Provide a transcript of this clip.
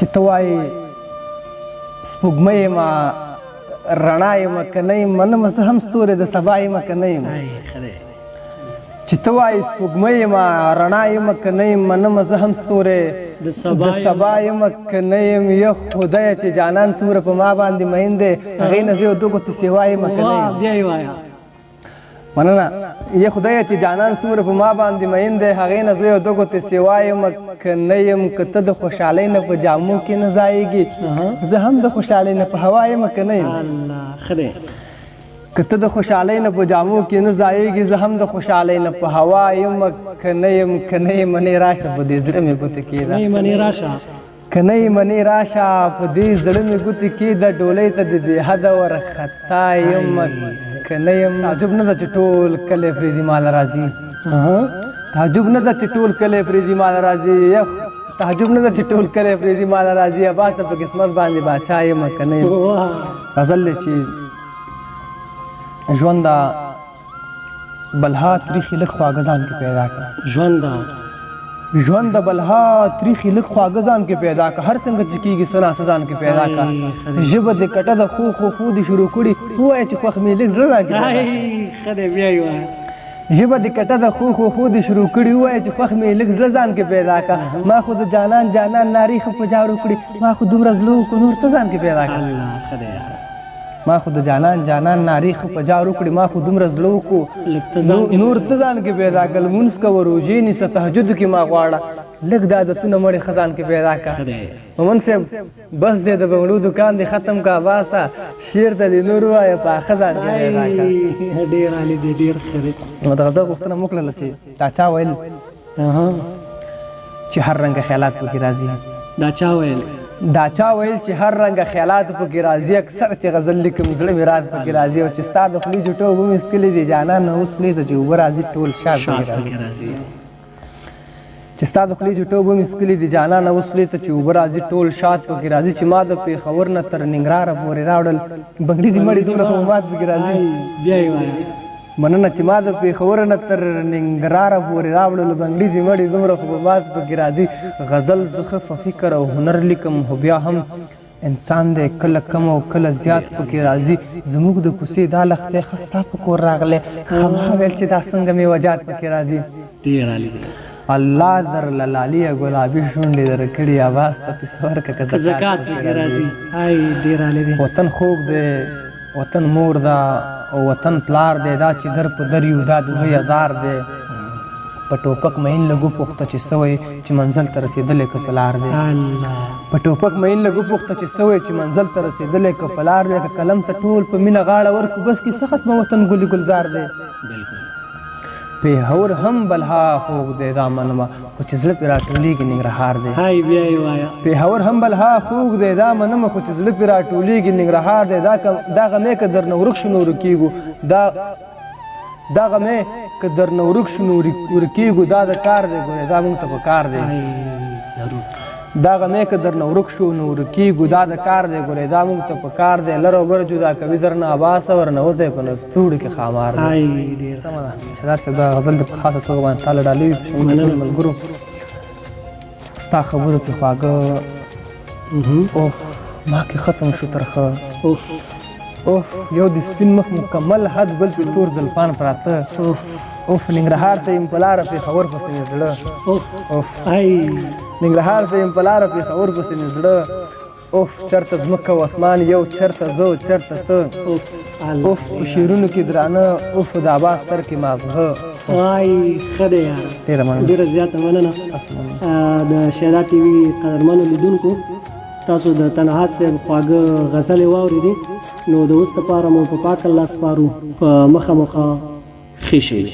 چې ته وایې سپوږمۍ یم رڼا یم که نه یم منم زه هم ستوری د سبا یم که نه یم چې ته وایې سپوږمۍ یم رڼا یم که نه یم منم زه هم ستوری د سبا یم که نه یم یا خدایه چې جانان څومره په ما باندې مین دی هغې نه زه یو دوه ګوتې سیوا یم که نه یم مننه یا خدایه چې جانان څومره په ما باندې مین دی هغې نه زه یو دوه ګوتې سیوا یم که نه یم که ته د خوشحالۍ نه په جامو کې نه ځایږي زه هم د خوشحالۍ نه په هوا یم که نه یم که ته د خوشحالۍ نه په جامو کې نه ځایږي زه هم د خوشحالۍ نه په هوا یم که نه یم که نه یې منې راشه په دې زړه مې ګوتې کېده که نه یې منې راشه په دې زړه مې ګوتې کېده ډولۍ ته د بې حده ورخطا یم که نه یم تعجب نه ده چې ټول کلی پرېږدي ماله راځي تعجب نه ده چې ټول کلی پرېږدي ماله راځي تعجب نه ده چې ټول کلی پرېږدي ماله راځي عباس ته په قسمت باندې باچا یم که نه یم غزل دی چې ژونده بلها تریخي لږ خواږه ځان کې پیدا کړه ژونده بلها تریخي لږ خواږه ځان کې پیدا کړه هر څنګه چې کېږي څه ناڅه ځان کې پیدا کړه ژبه د کټه د خو دې شروع کړي ووایه چې خوښ مې لږ زړه ځان کې ژبه د کټه د خو دې شروع کړي ووایه چې خوښ مې لږ زړه ځان کې پیدا کړه ما خو د جانان ناري ښه په جارو کړي ما خو دومره زړه وکړو نور ته ځان کې پیدا کړه ما خو د جانان ناري ښه په جار وکړي ما خو دومره زړه وکړو نور ته ځان کې پیدا کړه لمونځ کوه روژې نیسه تهجدو کې ما غواړه لږ د عادتونه مړې ښه ځان کې پیدا کړه مومن صاحب بس دی د بنګړو دکان دی ختم کا باسه شعر ته دې نور ووایه پاخه ځان کې پیدا کړه نو د غزل غوښتنه مو کړله چې دا چا ویل چې هر رنګه خیالات پکې راځي دا چا ویل چې هر رنګه خیالات پکې راځي اکثر چې غزل لیکم زړه مې رات پکې راځي او چې ستا د خولې جوټه اوبه مې څکلې دي جانان نه اوس خولې ته چې اوبه راځي ټول شات پکې راځي چې ستا د خولې جوټه اوبه مې څکلې دي جانان نه اوس خولې ته چې اوبه راځي ټول شات پکې راځي چې ما د پېښور نه تر ننګرهاره پورې راوړل بنګړي دې مړې دومره خو مات پکې راځي مننه چې ما د پېښور نه تر ننګرهاره پورې راوړلو بنګړي دې مړې دومره خو مات پکې راځي غزل زه ښه په فکر او هنر لیکم خو بیا هم انسان دی کله کم او کله زیات پکې راځي زموږ د کوڅې دا لښتی ښه ستا په کور راغلی خامخا ویل چې دا څنګه مې وجات پکې راځي الله در لالي ګلابي شونډې در کړي عباس ته تصور که زکات پکې راځي وطن خوږ دی وطن مور دا او وطن پلار دی دا چې در په در یو دا دوی هزار دی په ټوپک مین لګو پوښته چې سوی چې منزل ته رسېدلی که پلار دی په ټوپک مین لګو پوښته چې سوی چې منزل ته رسېدلی که پلار دی که قلم ته ټول په مینه غاړه ورکو بس کې څه ختمه وطن ګلي ګلزار دی پېښور هم بلها خوږ دی دا منمه خو چې زړه پرې راټولېږي ننګرهار دی پېښور هم بلها خوږ دی دا منمه خو چې زړه پرې راټولېږي ننګرهار دی دا غمې که درنه ورک شو نو ورکېږو دا غمې که درنه ورک شو نو ورکېږو دا د کار دی ګورې دا مونږ ته په کار دی دا غمې که درنه ورک شو نو ورکېږو دا د کار دی ګورې دا مونږ ته په کار دی لر او بر جدا کوي درنه عباسه ورنوتی په نستوړو کې خامار دی سمه ده شهدار صاحب دا غزل د په خاصه توګه باندې تا له ډالۍ ملګرو ستا خبرو کې خواږه اوف ما کې ختم شو ترخه اوف یو د سپین مخ مکمل حد بل پې تور زلفان پراته اوف ننګرهار ته یم په لاره پېښور پسې مې زړه اوف ننګرهار ته یم په لاره پېښور پسې مې زړه اوف چېرته ځمکه او اسمان یو چېرته زه او چېرته ته اوف په شعرونو کې درانه اوف د عباس سر کې مازغه ښه دی یاره ډېره زیاته مننه د شهدا ټي وي قدرمنو لیدونکو تاسو د تنها صاحب خواږه غزلې واورېدې نو د اوس دپاره مو په پاک الله سپارو په مخه ښې شوي